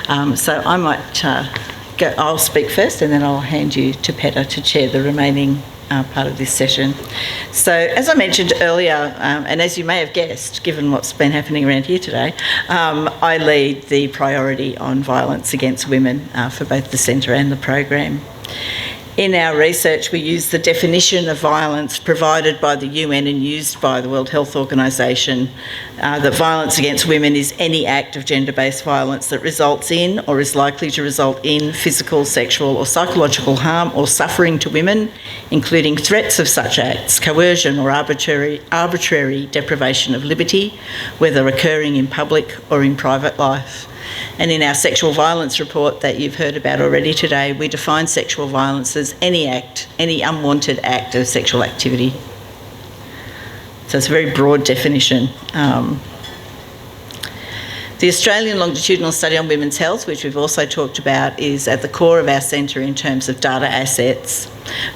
So I might I'll speak first and then I'll hand you to Petter to chair the remaining part of this session. So as I mentioned earlier, and as you may have guessed, given what's been happening around here today, I lead the priority on violence against women for both the centre and the program. In our research, we use the definition of violence provided by the UN and used by the World Health Organization, that violence against women is any act of gender-based violence that results in or is likely to result in physical, sexual or psychological harm or suffering to women, including threats of such acts, coercion or arbitrary deprivation of liberty, whether occurring in public or in private life. And in our sexual violence report that you've heard about already today, we define sexual violence as any act, any unwanted act of sexual activity. So it's a very broad definition. The Australian Longitudinal Study on Women's Health, which we've also talked about, is at the core of our centre in terms of data assets.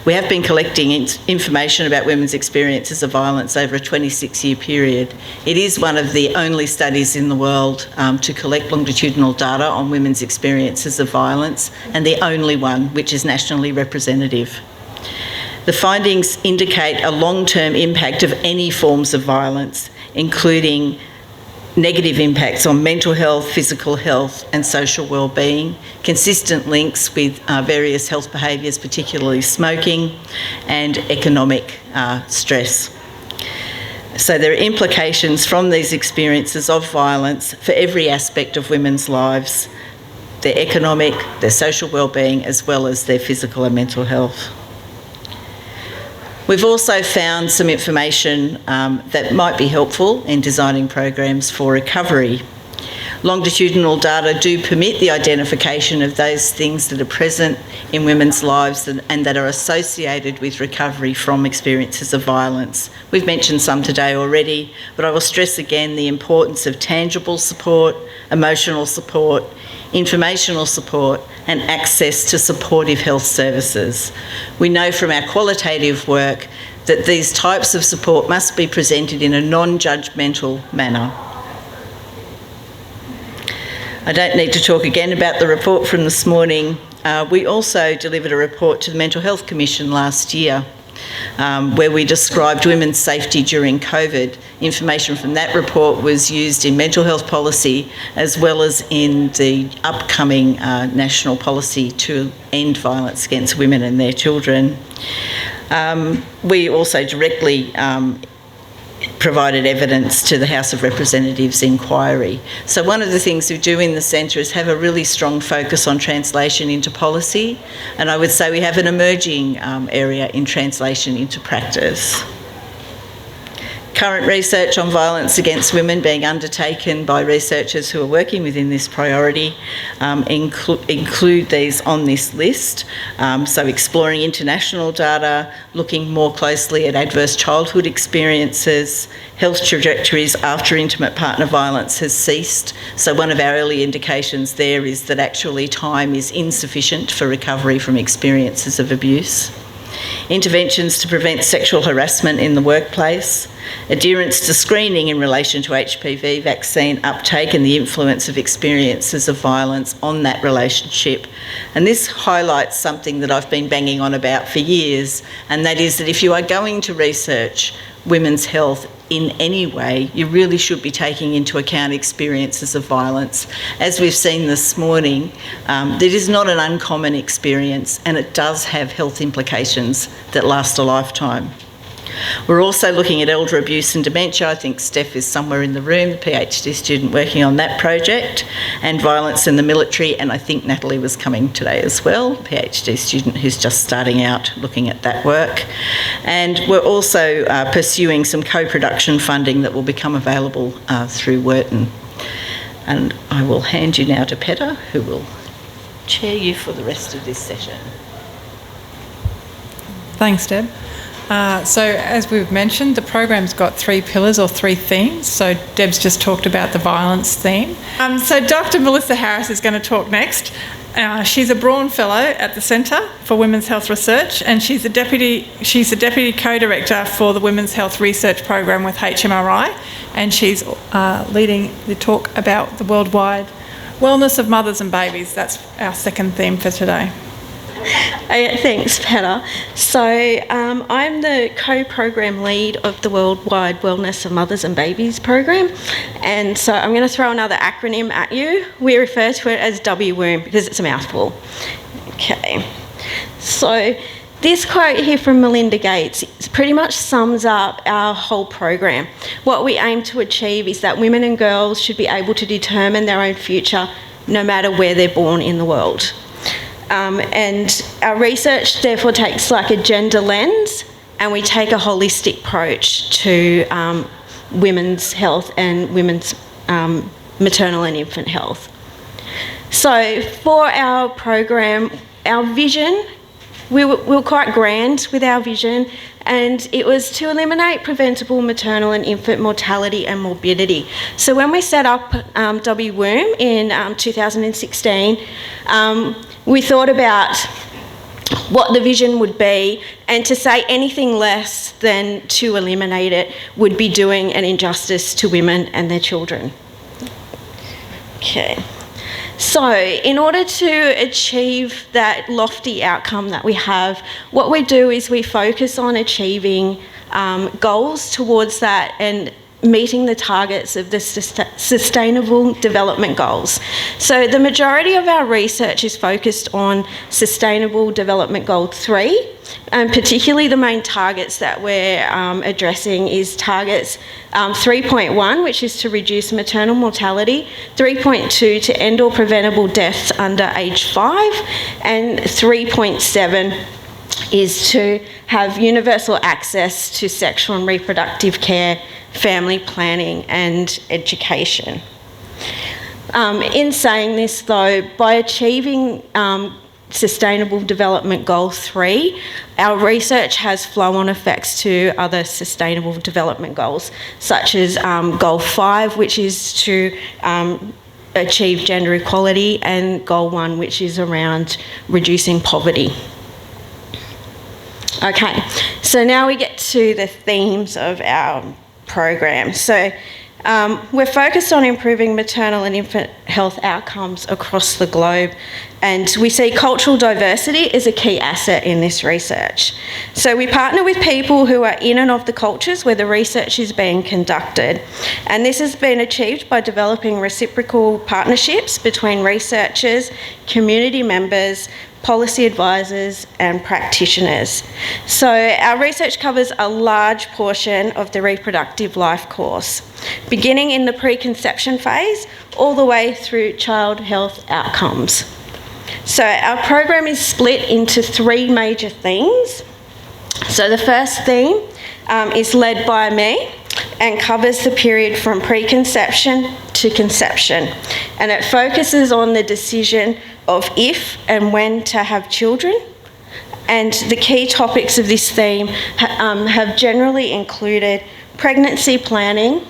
We have been collecting information about women's experiences of violence over a 26-year period. It is one of the only studies in the world to collect longitudinal data on women's experiences of violence, and the only one which is nationally representative. The findings indicate a long-term impact of any forms of violence, including negative impacts on mental health, physical health and social well-being, consistent links with various health behaviours, particularly smoking, and economic stress. So there are implications from these experiences of violence for every aspect of women's lives, their economic, their social well-being, as well as their physical and mental health. We've also found some information that might be helpful in designing programs for recovery. Longitudinal data do permit the identification of those things that are present in women's lives and that are associated with recovery from experiences of violence. We've mentioned some today already, but I will stress again the importance of tangible support, emotional support, informational support and access to supportive health services. We know from our qualitative work that these types of support must be presented in a non-judgmental manner. I don't need to talk again about the report from this morning. We also delivered a report to the Mental Health Commission last year where we described women's safety during COVID. Information from that report was used in mental health policy as well as in the upcoming national policy to end violence against women and their children. We also directly provided evidence to the House of Representatives inquiry. So one of the things we do in the centre is have a really strong focus on translation into policy, and I would say we have an emerging area in translation into practice. Current research on violence against women being undertaken by researchers who are working within this priority include these on this list. So exploring international data, looking more closely at adverse childhood experiences, health trajectories after intimate partner violence has ceased. So one of our early indications there is that actually time is insufficient for recovery from experiences of abuse. Interventions to prevent sexual harassment in the workplace, adherence to screening in relation to HPV vaccine uptake and the influence of experiences of violence on that relationship. And this highlights something that I've been banging on about for years, and that is that if you are going to research women's health in any way, you really should be taking into account experiences of violence. As we've seen this morning, that is not an uncommon experience, and it does have health implications that last a lifetime. We're also looking at elder abuse and dementia. I think Steph is somewhere in the room, the PhD student working on that project, and violence in the military, and I think Natalie was coming today as well, PhD student who's just starting out looking at that work. And we're also pursuing some co-production funding that will become available through Wharton. And I will hand you now to Petter, who will chair you for the rest of this session. Thanks, Deb. So as we've mentioned, the program's got 3 pillars or 3 themes. So Deb's just talked about the violence theme. So Dr. Melissa Harris is going to talk next. She's a Braun Fellow at the Centre for Women's Health Research, and she's the Deputy Co-Director for the Women's Health Research Program with HMRI, and she's leading the talk about the worldwide Wellness of mothers and babies, that's our second theme for today. Thanks, Petter. So I'm the co-program lead of the Worldwide Wellness of Mothers and Babies program, and so I'm going to throw another acronym at you. We refer to it as WWOM because it's a mouthful. Okay, so this quote here from Melinda Gates pretty much sums up our whole program. What we aim to achieve is that women and girls should be able to determine their own future no matter where they're born in the world. And our research therefore takes like a gender lens, and we take a holistic approach to women's health and women's maternal and infant health. So for our program, our vision, we were quite grand with our vision, and it was to eliminate preventable maternal and infant mortality and morbidity. So when we set up WWOM in 2016, we thought about what the vision would be, and to say anything less than to eliminate it would be doing an injustice to women and their children. Okay. So in order to achieve that lofty outcome that we have, what we do is we focus on achieving goals towards that and meeting the targets of the Sustainable Development Goals. So the majority of our research is focused on Sustainable Development Goal 3, and particularly the main targets that we're addressing is targets 3.1, which is to reduce maternal mortality, 3.2 to end all preventable deaths under age 5, and 3.7 is to have universal access to sexual and reproductive care, family planning and education. In saying this though, by achieving Sustainable Development Goal 3, our research has flow-on effects to other Sustainable Development Goals, such as Goal 5, which is to achieve gender equality, and Goal 1, which is around reducing poverty. Okay, so now we get to the themes of our program. So we're focused on improving maternal and infant health outcomes across the globe, and we see cultural diversity as a key asset in this research. So we partner with people who are in and of the cultures where the research is being conducted, and this has been achieved by developing reciprocal partnerships between researchers, community members, policy advisors and practitioners. So our research covers a large portion of the reproductive life course, beginning in the preconception phase all the way through child health outcomes. So our program is split into 3 major themes. So the first theme is led by me and covers the period from preconception to conception, and it focuses on the decision of if and when to have children, and the key topics of this theme have generally included pregnancy planning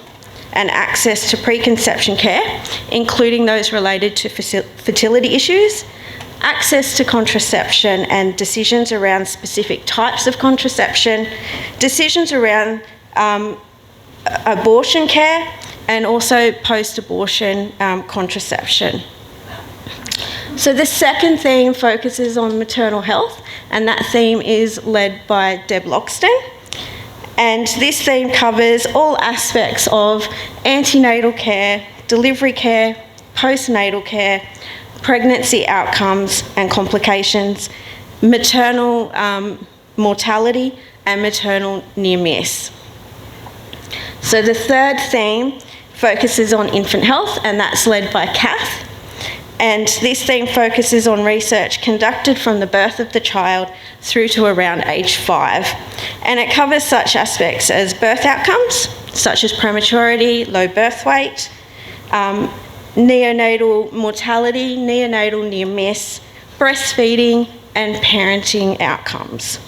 and access to preconception care, including those related to fertility issues, access to contraception and decisions around specific types of contraception, decisions around abortion care, and also post-abortion contraception. So the second theme focuses on maternal health, and that theme is led by Deborah Loxton. And this theme covers all aspects of antenatal care, delivery care, postnatal care, pregnancy outcomes and complications, maternal mortality and maternal near miss. So the third theme focuses on infant health, and that's led by Kath. And this theme focuses on research conducted from the birth of the child through to around age 5. And it covers such aspects as birth outcomes, such as prematurity, low birth weight, neonatal mortality, neonatal near miss, breastfeeding, and parenting outcomes.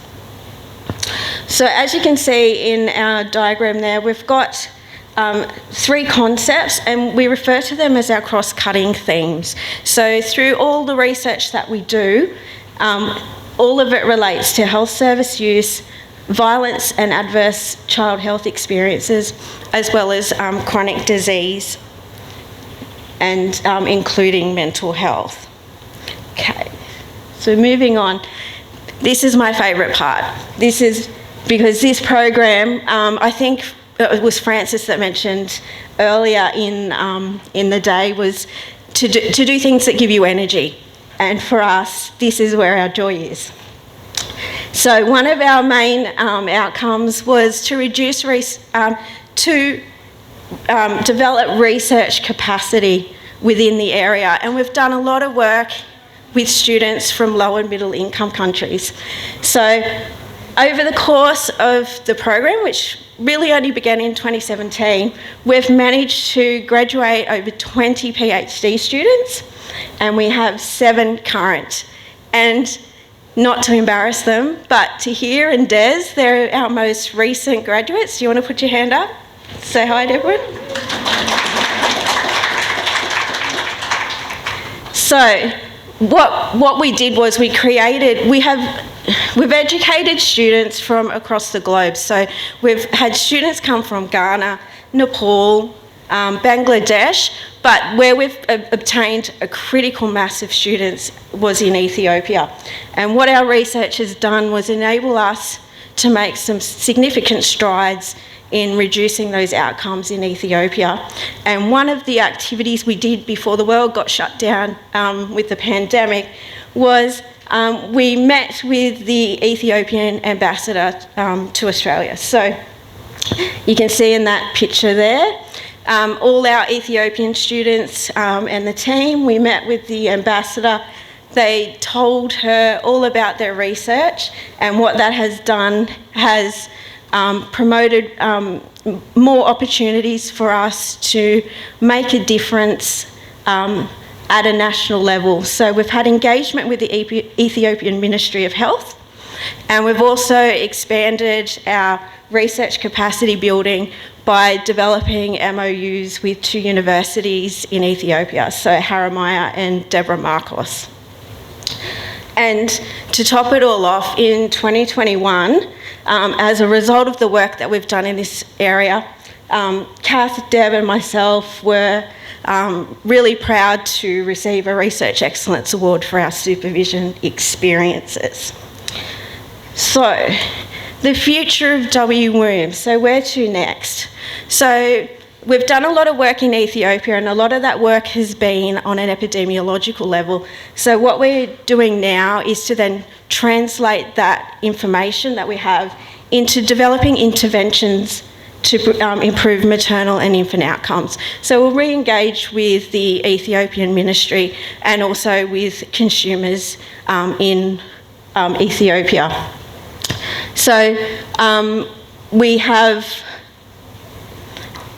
So as you can see in our diagram there, we've got 3 concepts, and we refer to them as our cross-cutting themes. So through all the research that we do, all of it relates to health service use, violence and adverse child health experiences, as well as chronic disease. and including mental health. Okay, so moving on. This is my favourite part. This is because this program, I think it was Francis that mentioned earlier in the day, was to do things that give you energy. And for us, this is where our joy is. So one of our main outcomes was to develop research capacity within the area. And we've done a lot of work with students from low and middle income countries. So over the course of the program, which really only began in 2017, we've managed to graduate over 20 PhD students, and we have 7 current. And not to embarrass them, but Tahir and Des, they're our most recent graduates. Do you want to put your hand up? Say hi, Deborah. So what we did was we've educated students from across the globe. So we've had students come from Ghana, Nepal, Bangladesh, but where we've obtained a critical mass of students was in Ethiopia. And what our research has done was enable us to make some significant strides in reducing those outcomes in Ethiopia. And one of the activities we did before the world got shut down with the pandemic was we met with the Ethiopian ambassador to Australia. So you can see in that picture there, all our Ethiopian students and the team, we met with the ambassador. They told her all about their research, and what that has done has promoted more opportunities for us to make a difference at a national level. So we've had engagement with the Ethiopian Ministry of Health, and we've also expanded our research capacity building by developing MOUs with 2 universities in Ethiopia, so Haramaya and Deborah Marcos. And to top it all off, in 2021, as a result of the work that we've done in this area, Kath, Deb and myself were really proud to receive a Research Excellence Award for our supervision experiences. So, the future of WWOMB, so where to next? So we've done a lot of work in Ethiopia, and a lot of that work has been on an epidemiological level. So what we're doing now is to then translate that information that we have into developing interventions to improve maternal and infant outcomes. So we'll re-engage with the Ethiopian Ministry and also with consumers in Ethiopia. So we have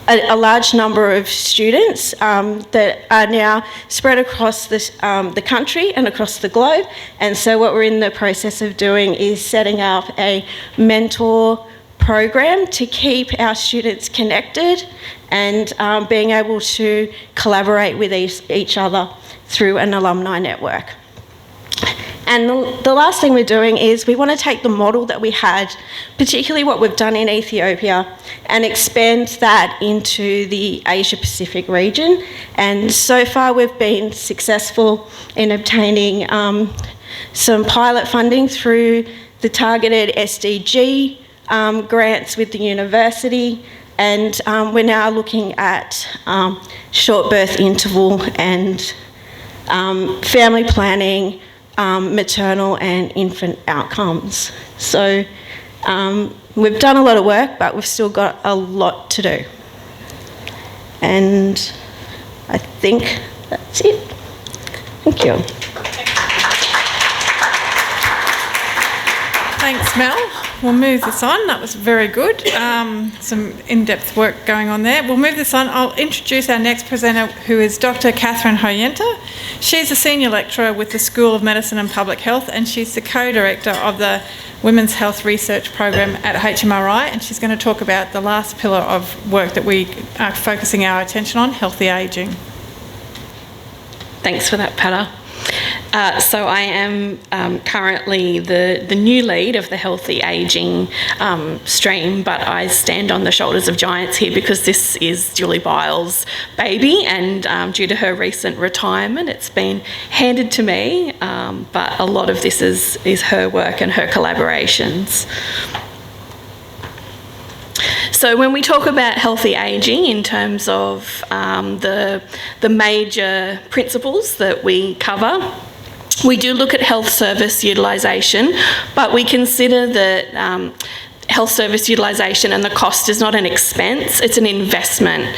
a large number of students that are now spread across the country and across the globe. And so what we're in the process of doing is setting up a mentor program to keep our students connected and being able to collaborate with each other through an alumni network. And the last thing we're doing is we want to take the model that we had, particularly what we've done in Ethiopia, and expand that into the Asia Pacific region. And so far we've been successful in obtaining some pilot funding through the targeted SDG grants with the university, and we're now looking at short birth interval and family planning, maternal and infant outcomes. So we've done a lot of work, but we've still got a lot to do. And I think that's it. Thank you. Thanks, Mel. We'll move this on. That was very good. Some in-depth work going on there. We'll move this on. I'll introduce our next presenter, who is Dr. Catherine Chojenta. She's a senior lecturer with the School of Medicine and Public Health, and she's the co-director of the Women's Health Research Program at HMRI, and she's going to talk about the last pillar of work that we are focusing our attention on, healthy ageing. Thanks for that, Pata. So I am currently the new lead of the Healthy Ageing stream, but I stand on the shoulders of giants here because this is Julie Byles' baby, and due to her recent retirement, it's been handed to me, but a lot of this is her work and her collaborations. So when we talk about healthy ageing in terms of the major principles that we cover, we do look at health service utilisation, but we consider that health service utilisation and the cost is not an expense, it's an investment.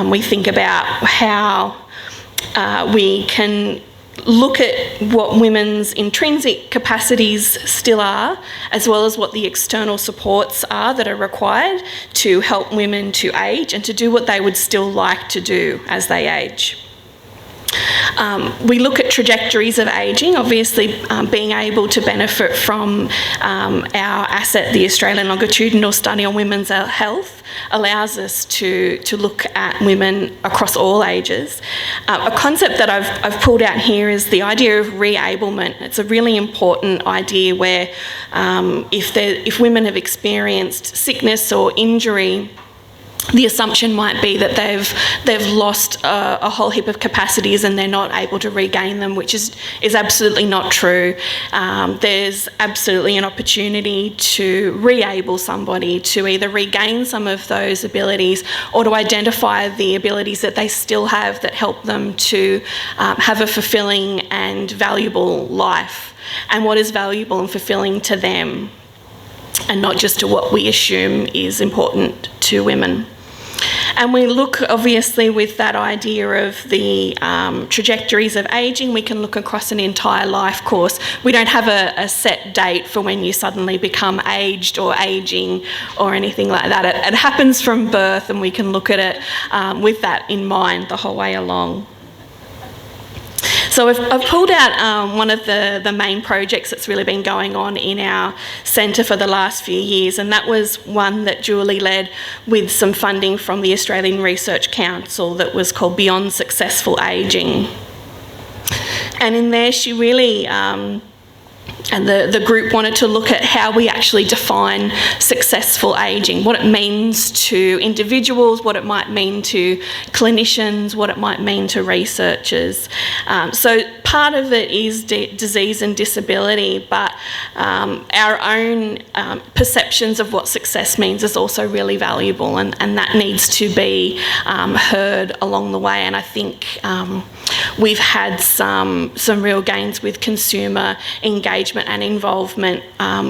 We think about how we can look at what women's intrinsic capacities still are, as well as what the external supports are that are required to help women to age and to do what they would still like to do as they age. We look at trajectories of ageing, obviously being able to benefit from our asset, the Australian Longitudinal Study on Women's Health, allows us to look at women across all ages. A concept that I've pulled out here is the idea of re-ablement. It's a really important idea where if women have experienced sickness or injury, the assumption might be that they've lost a whole heap of capacities and they're not able to regain them, which is absolutely not true. There's absolutely an opportunity to re-able somebody to either regain some of those abilities or to identify the abilities that they still have that help them to have a fulfilling and valuable life, and what is valuable and fulfilling to them, and not just to what we assume is important to women. And we look, obviously, with that idea of the trajectories of ageing, we can look across an entire life course. We don't have a set date for when you suddenly become aged or ageing or anything like that. It happens from birth, and we can look at it with that in mind the whole way along. So I've pulled out one of the main projects that's really been going on in our centre for the last few years, and that was one that Julie led with some funding from the Australian Research Council that was called Beyond Successful Ageing. And in there she really and the group wanted to look at how we actually define successful ageing, what it means to individuals, what it might mean to clinicians, what it might mean to researchers. So part of it is disease and disability, but our own perceptions of what success means is also really valuable, and that needs to be heard along the way. And I think we've had some real gains with consumer engagement and involvement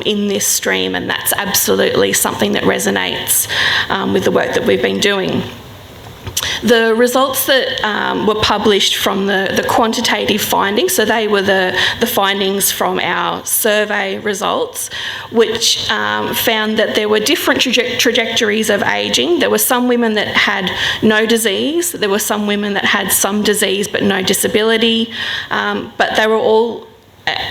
in this stream, and that's absolutely something that resonates with the work that we've been doing. The results that were published from the quantitative findings, so they were the findings from our survey results, which found that there were different trajectories of ageing. There were some women that had no disease, there were some women that had some disease but no disability, but they were all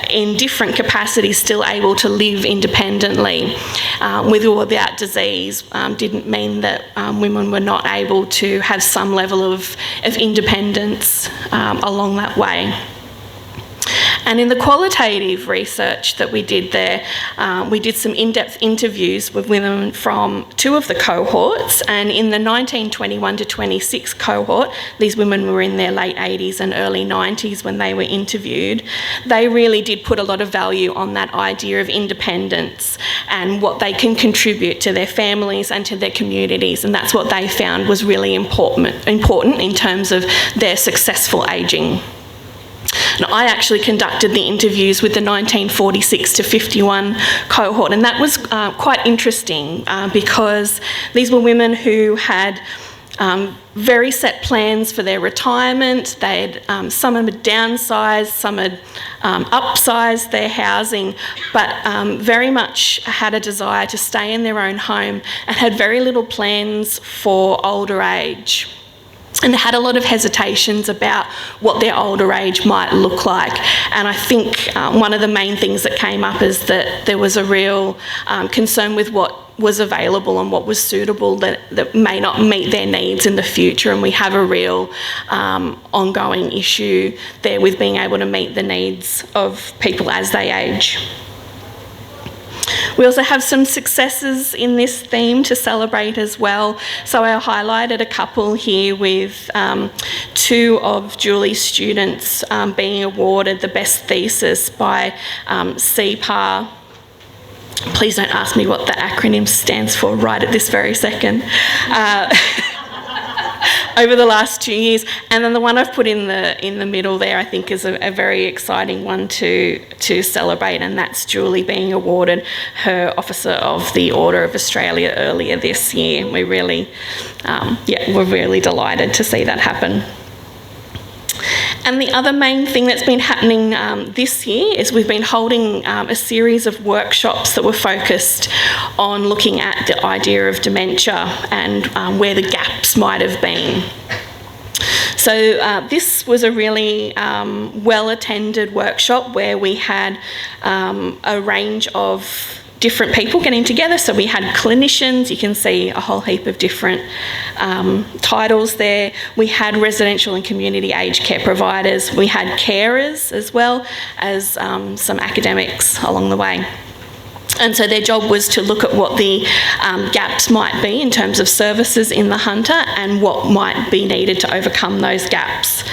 in different capacities still able to live independently with or without disease. Didn't mean that women were not able to have some level of independence along that way. And in the qualitative research that we did there, we did some in-depth interviews with women from two of the cohorts, and in the 1921 to 26 cohort, these women were in their late 80s and early 90s when they were interviewed. They really did put a lot of value on that idea of independence and what they can contribute to their families and to their communities, and that's what they found was really important in terms of their successful ageing. And I actually conducted the interviews with the 1946 to 51 cohort, and that was quite interesting because these were women who had very set plans for their retirement. Some had downsized, some had upsized their housing, but very much had a desire to stay in their own home and had very little plans for older age, and had a lot of hesitations about what their older age might look like. And I think one of the main things that came up is that there was a real concern with what was available and what was suitable that may not meet their needs in the future, and we have a real ongoing issue there with being able to meet the needs of people as they age. We also have some successes in this theme to celebrate as well. So I highlighted a couple here with 2 of Julie's students being awarded the best thesis by CPAR. Please don't ask me what the acronym stands for right at this very second. Over the last 2 years, and then the one I've put in the middle there, I think, is a very exciting one to celebrate, and that's Julie being awarded her Officer of the Order of Australia earlier this year. We're really delighted to see that happen. And the other main thing that's been happening this year is we've been holding a series of workshops that were focused on looking at the idea of dementia and where the gaps might have been. So this was a really well-attended workshop where we had a range of different people getting together. So we had clinicians, you can see a whole heap of different titles there. We had residential and community aged care providers. We had carers as well as some academics along the way. And so their job was to look at what the gaps might be in terms of services in the Hunter and what might be needed to overcome those gaps.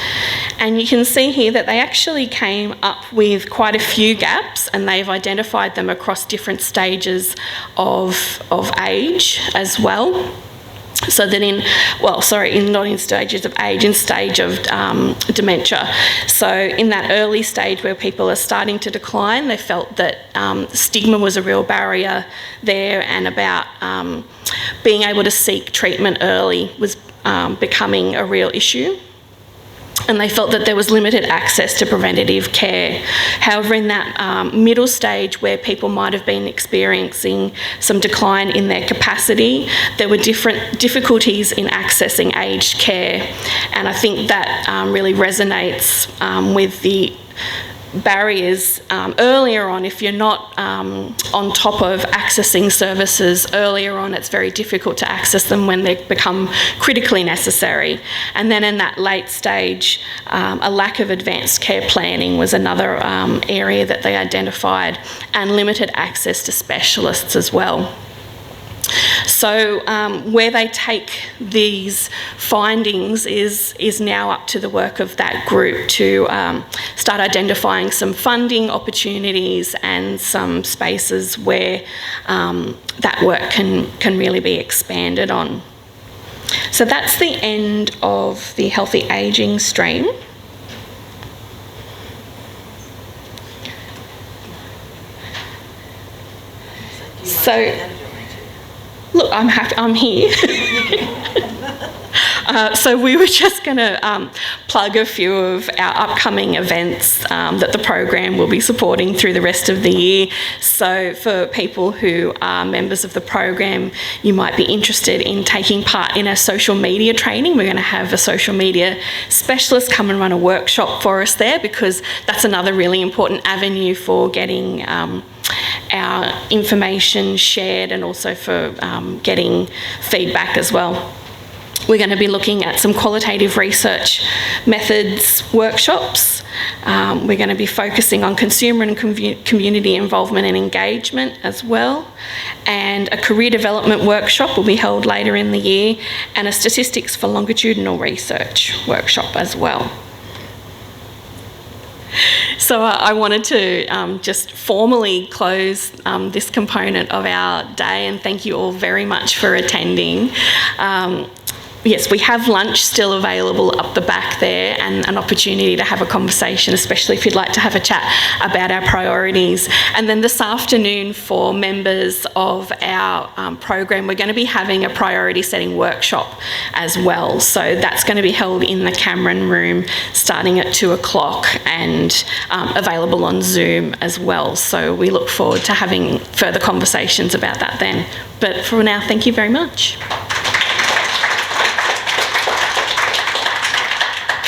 And you can see here that they actually came up with quite a few gaps, and they've identified them across different stages of age as well. So that not in stages of age, in stage of dementia. So in that early stage where people are starting to decline, they felt that stigma was a real barrier there, and about being able to seek treatment early was becoming a real issue. And they felt that there was limited access to preventative care. However, in that middle stage where people might have been experiencing some decline in their capacity, there were different difficulties in accessing aged care. And I think that really resonates with the barriers earlier on. If you're not on top of accessing services earlier on, it's very difficult to access them when they become critically necessary. And then in that late stage, a lack of advanced care planning was another area that they identified, and limited access to specialists as well. So where they take these findings is now up to the work of that group to start identifying some funding opportunities and some spaces where that work can really be expanded on. So that's the end of the healthy ageing stream. So, look, I'm happy, I'm here. So we were just going to plug a few of our upcoming events that the program will be supporting through the rest of the year. So for people who are members of the program, you might be interested in taking part in a social media training. We're going to have a social media specialist come and run a workshop for us there, because that's another really important avenue for getting our information shared, and also for getting feedback as well. We're going to be looking at some qualitative research methods workshops. We're going to be focusing on consumer and community involvement and engagement as well. And a career development workshop will be held later in the year, and a statistics for longitudinal research workshop as well. So I wanted to just formally close this component of our day, and thank you all very much for attending. Yes, we have lunch still available up the back there, and an opportunity to have a conversation, especially if you'd like to have a chat about our priorities. And then this afternoon, for members of our program, we're going to be having a priority setting workshop as well. So that's going to be held in the Cameron room starting at 2:00 and available on Zoom as well. So we look forward to having further conversations about that then. But for now, thank you very much.